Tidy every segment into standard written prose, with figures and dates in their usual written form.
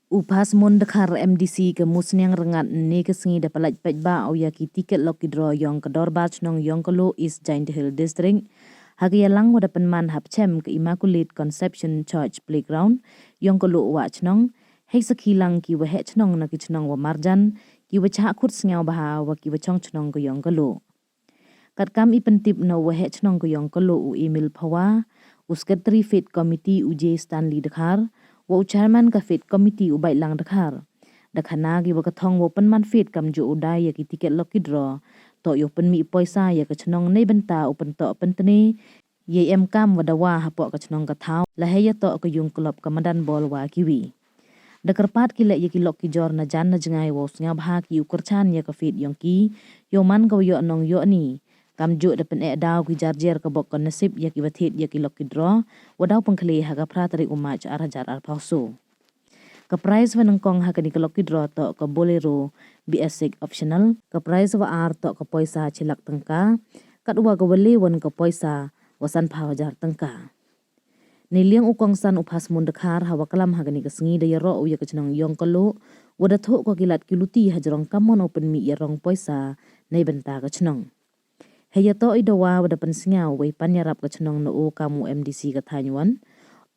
Phasmon Dkhar MDC ke musnyang rengat ne ke sengi da palaj pajba au yaki tiket loki draw Iongkaluh chnong Iongkaluh East Giant Hill District. Hagi yalang wada penman hapchem ke Immaculate Conception Church Playground Iongkaluh wa chnong. Hei sekilang ki wa chnong na ki chnong wa marjan ki wa chak khut sngau baha wa ki wa chong chnong ke Iongkaluh. Kat kam I pentip na wa chnong ke Iongkaluh u email pawa u secretary fit committee uj Stanley Dkhar wa chairman ka fit committee u bailang Dkhar. Dakhana gi wa kathong wa penman fit kam ju udai ya ki tiket loki draw to yo penmi poisa ya ka chnong nei benta u pento pentene ye em kam wa dawa hapo ka chnong ka thau la he ya to ka yung klub ka madan bol wa kiwi. Dakarpat kile ye ki loki jor na jan na jangai wa snga bha ki u kurchan ya ka fit yongki yo man ka yo nong yo ni kam ju da pen daw ki jarjer ka bok nasib ya ki wathit ya ki loki draw wadaw pynkhle ha ka pratari umach arajar ar pauso ka prize wanang kong ha ka ni ka loki draw to ka Bolero basic optional ka prize wa ar to ka poisa chilak tangka kadwa ka wale wan ka poisa wasan phawajar tangka niliang ukong san Phasmon Dkhar hawa kalam ha ka ni ka sengi da yaro u ya ka chnong Iongkaluh wada tho ko kilat kiluti hajrong kamon open mi yarong poisa nei benta ka chnong. Haya to idawa wada pensingau wei panyarap ka chnong no o kamu MDC ka thanywan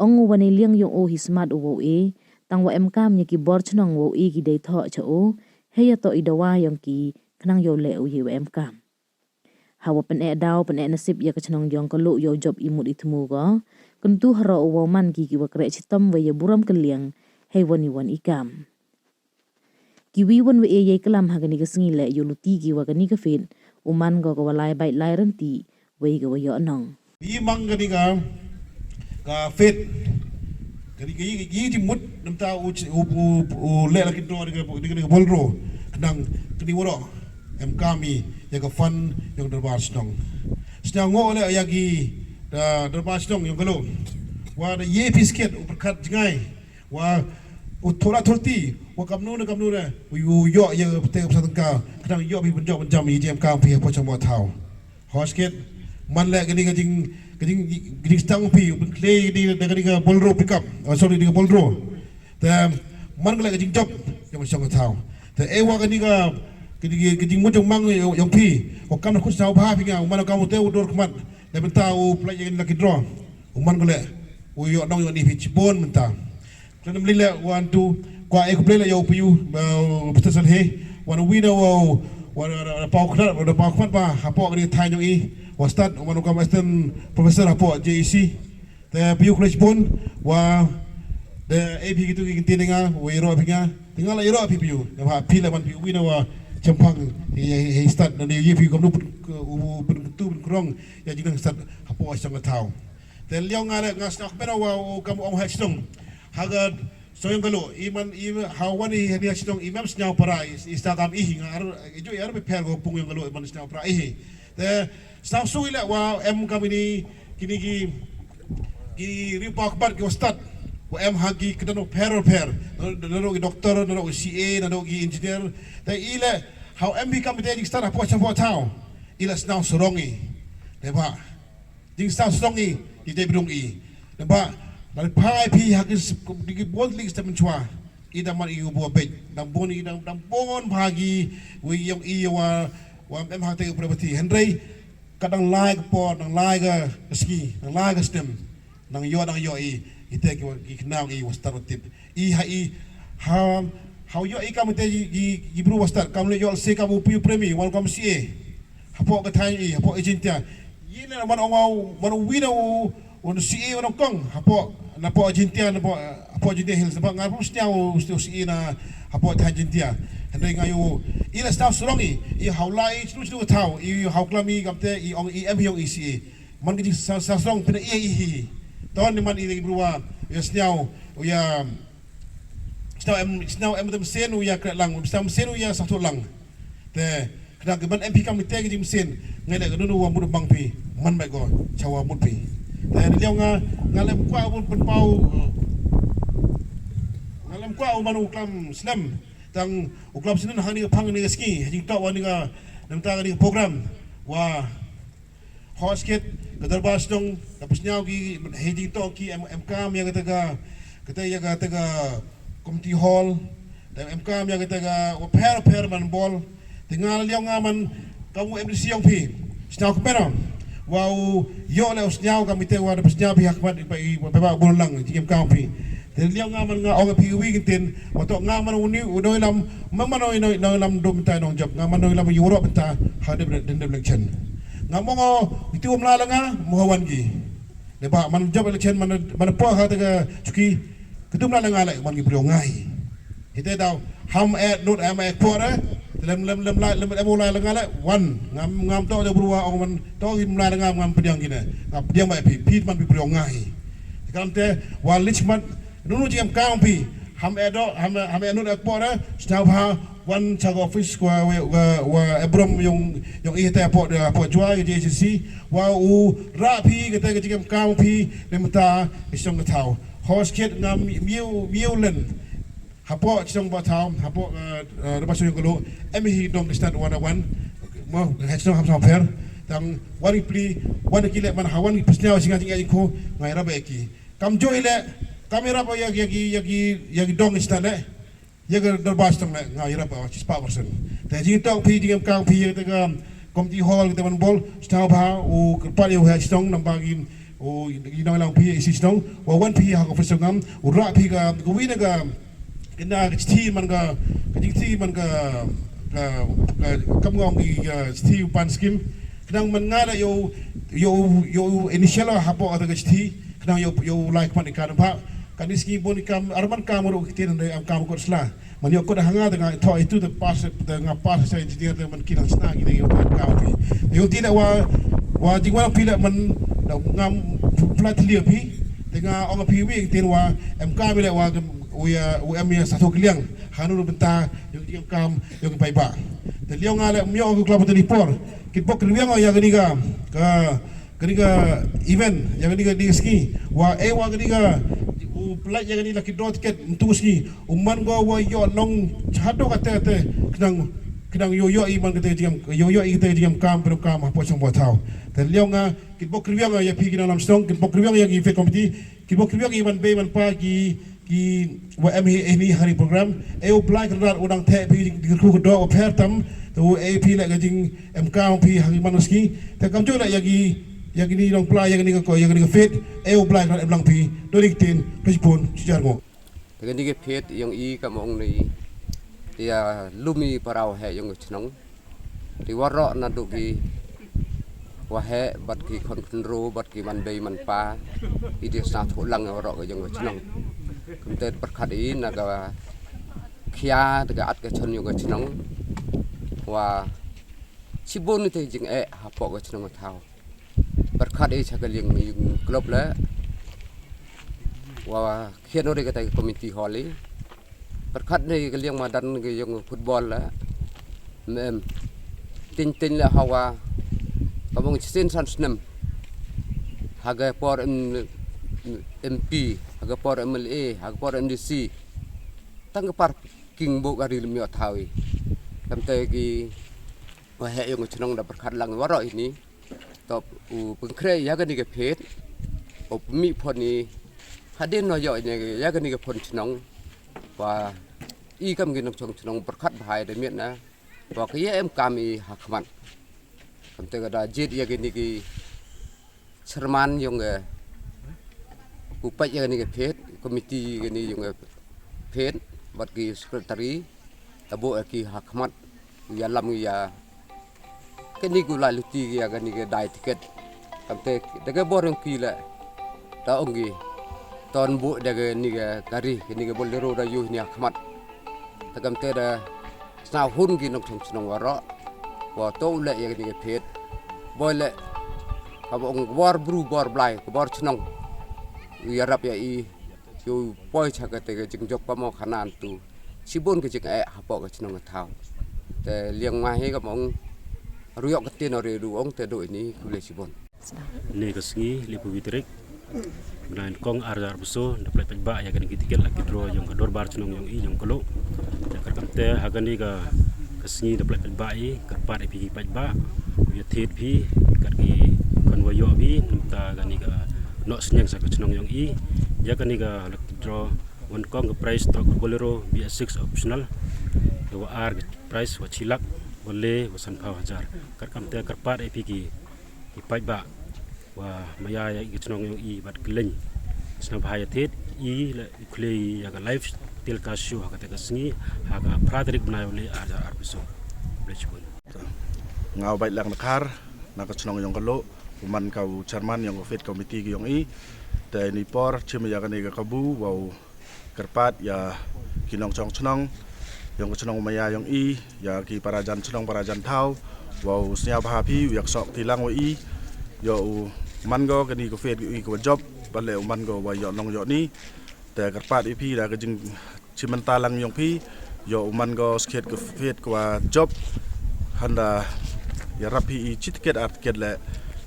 ong wani liang yung o hismat o e tang wa kam nya ki bor chnong wo e ki dei tho cha o haya to idawa yung ki knang yo le o ye kam hawa pen daw pen nasib ya ka chnong Iongkaluh yo job imut itmu go kuntu haro o man ki wa kre chitam we ye buram keliang hey wani wan ikam kiwi wan we ye kalam ha gani ka singi le yo luti ki wa gani ka fit uman go walai bai lai renti wei go yo nong I mang gani ka fit gani gi ti mut namta u le la kinto ni ka Bolero nang kini woro em kami ya ka fan yung darbar snong snong ngo le ya gi darbar snong yung galo wa da ye pisket u perkat jingai wa u thola thorti wa kamnu na u yo ya te ka satangka kadang yo bi benjok benjam yi jem kam pi po chamo thau hosket man le gani gani stang pi pynkhle di gani ka Bolero pickup sorry di ka Bolero ta man le gani job yang chamo thau ta e wa gani ka gani mo jong mang yong pi o kam na khus thau bha pi nga man ka mo te u dor kmat le benta u play yen la ki draw u man le u yo nong yo ni pi chibon benta tanam lile one two kwa e play la yo pi u betasal he wan winner wo wan pau khat ba hapo ni thai nyong I was start wan kam assistant professor hapo JEC the pi college bon wa the AP gitu ki tinga wo iro pinga tinggal la iro pi ha pi la wan pi winner wa champang he start na ni pi kom nu tu krong ya jing start hapo sang thau the liang ngale ngas pero wa kam ong hachtung haga so yung galo iman hawan I hanya sitong imam snyau para istakam ihi ngar ijo yar be per go pung yung galo iman snyau para ihi the staff so ila wa em kami kini ki ripak bat ki ustad wa em hagi kedano per nano ki doktor nano ki CA nano ki engineer the ila how em kami te start apo chapo tau ila snyau sorongi deba ding staff sorongi di de bidung I deba Dari pai pi hakis di bon ling sta menchua ida man I ubo bet dam bon bagi we yang I wa em hak te property Henry kadang lai po nang lai ga ski nang lai ga stem nang yo I ite ki knang I was tarotip I how yo I kam te gi bru was tar kam le yo se kam pi premi wal kam si hapo ka thai I hapo agentia yina man ong wina on CE on kong hapo na po agentia na po agentia hills na po nga po stiao CE na hapo agentia henday ngayo ila staff surongi I haulai chulu tau I hauklami kamte I ong EM yung CE man gidi sa strong pina I ton ni man I bruwa ya stiao ya stiao em dem sen ya krat lang stiao sen ya satu lang te kada gaban MP kam te gidi sen ngai le gnu wa mu bang pi man mai go chawa mu pi dan liang ngalem kwa pun penpau ngalem kwa manu uklam slam tang uklam sinan hani phang ni ski jing to wa ni ga namta ga program wa hosket gadarbas dong tapos nyao ki hejing to ki MK yang kata ya kata community hall dan MK yang kita ga pair man ball tinggal liang ngaman kamu MDC yang pi setiap kepera wow yo le usnyau kami te wa dapat snyau pihak mat pa bulang di MK pi dan liang ngaman nga orang pi wi kintin wato ngaman uni udoi lam mamanoi lam dom ta nong job ngaman lam Europe ta hade den election ngamongo itu umlalanga mohawan gi leba man job election man po ha ta cuki ketum lalanga lai man gi ngai kita tahu ham not am pora lem mulai lengala wan ngam to ada berua orang man to mulai ngam pediang gina ngam pediang mai pi man pi ngai kalam te wal lichman nunu jam kaum pi ham not pora stau ha wan chag office wa ebrom yung ihte po jua ge JCC wa u ra pi kita ge jam kaum pi lemta isong tau host kit ngam miu len hapo chong ba thao hapo Rumah Iongkaluh emi dom stand 101 mo hachong ham sam fer tang wari pli wani kile man hawan pesnya singa singa ko ngai ra beki kam jo ile kamera pa yagi dong stand le yagi darbas tang le ngai ra pa 6% ta ji tong pi dingam kang pi ta community hall kita man bol sta ba u pali u hachong nam bagin u ginong lang pi isistong wa wan pi ha ko fesongam u ra pi ga guwi na ga kena kecil man ka kamngong di kecil pan skim kenang man ngada yo initial hapo ada kecil kenang yo like man ikan pak kan iski bon ikam arman kamero kitin dari am kam ko sla man yo ko da hanga dengan to itu the pass saya engineer de man kinang sna gini yo kam pi yo tidak wa jingwa pila man ngam flat liu pi dengan orang pi wi kitin wa mk bila wa UM satu keliang hanun benta yung kam yung paiba dan liang ngale myo ko klub telipor kitpok kriwiang ya ganiga event yang ganiga di ski wa ganiga pelaj yang ganiga kidot tiket untuk ski umman go wa yo long chado kate kedang yo iman kate jam kam perum kam apa song buat tahu dan liang kitpok kriwiang ya pi dalam stong kitpok kriwiang yang event komiti kitpok kriwiang iman be man pagi ki wa ini hari program apply kerat udang te pi di ku do pertam tu ap la gajing mk pi hari manuski ta kam jo la yagi ni dong apply yagi ni fit apply kerat ulang pi do dikin respon sijargo dengan ni fit yang i kamong ni dia lumi parau he yang chnong di waro na du ki wa he bat ki konro bat ki man bei man pa i dia sa tholang waro yang chnong kemudian perkali naga kia daga at ke chon yung chnong wa chibon te jing hapo ke chnong thao perkali chagal yung club la wa khian ore ke ta community hall li perkat ni ke liang madan ke yung football la mem tin la hawa kamong sin san snem haga por MP haga por MLA haga por MDC tang par king bo gari lemio thawi kamte ki wa he yung chnong da perkhat lang waro ini top u pynkhle ya gani ke phet op mi phoni hadin no yo ne ya gani ke phon chnong wa i kam gi nok chnong perkhat bhai de miet na wa ke em kami hakman kamte ga da jit ya gani ki Phasmon yung upai yang ni ke komiti ni yung phet bat ki sekretari abo ki hakmat ya lam ya ke ni gula luti ya ni ke dai tiket kamte daga borong ki la ta ongi ton bu daga ni ke kari ni ke Bolero da yu ni hakmat ta kamte da sa hun ki nok thong waro wa to le ya ni ke phet boy le abong war bru bor blai bor chnong yarap ya i yo poi chakate ke jingjok pamo khanan tu sibon ke jing hapo ke chnong thau te liang ma he ka mong ruyok ke tin ore du ong te do ini kule sibon ni ke sngi lipu vitrik Nain kong arjar buso dapat pejba ya kan tiket lagi draw yang kedor bar chnong yang Iongkaluh ya kan te hagani ka kesngi dapat pejba i kerpat pi pejba ya thet pi kat ki konvoyo pi namta gani ka no senyang sa chnong yang i ya kan ni ka lagi draw wan kong ke price to Bolero BS6 optional wa ar price wa chilak wale wa sanpau hajar kar kamte karpat epi ki pai ba wa maya ya chnong yung i bat kleng snab hayatet i la klei ya ga life til ka shu ha ka te kasngi ha ga pradrik bnai wale ar biso blechbun ngau baik lang Dkhar nak chnong Iongkaluh uman kau chairman yang fit committee ki yong i te ni por chim ya ga ne ga kabu wau karpat ya kinong chong chnong yang chnong maya yang i ya ki parajan chnong parajan thau wau snya bha phi yak sok tilang wa i yo mango kani ko fet i ko job bale mango wa yo nong yo ni te karpat i phi da ka jing chimanta lang yong phi yo mango sket ko fet ko job handa ya rapi i chitket at kedle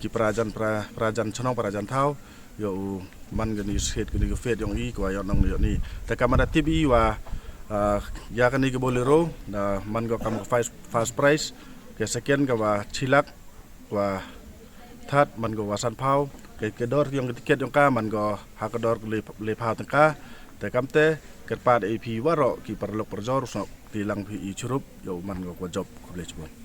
ki parajan chnong parajan thau yo man gani sket kani ko fet yong i ko yo nong yo ni te kamera tv wa ya kani ke Bolero na man go kam fast price ke second ka wa chilak wa third man go wa san phau ke dor yang tiket yang ka man go ha ka dor le phau tang ka te kamte ke pa ap waro ki perlok perjor so tilang phi i churup yo man go job ko le chbon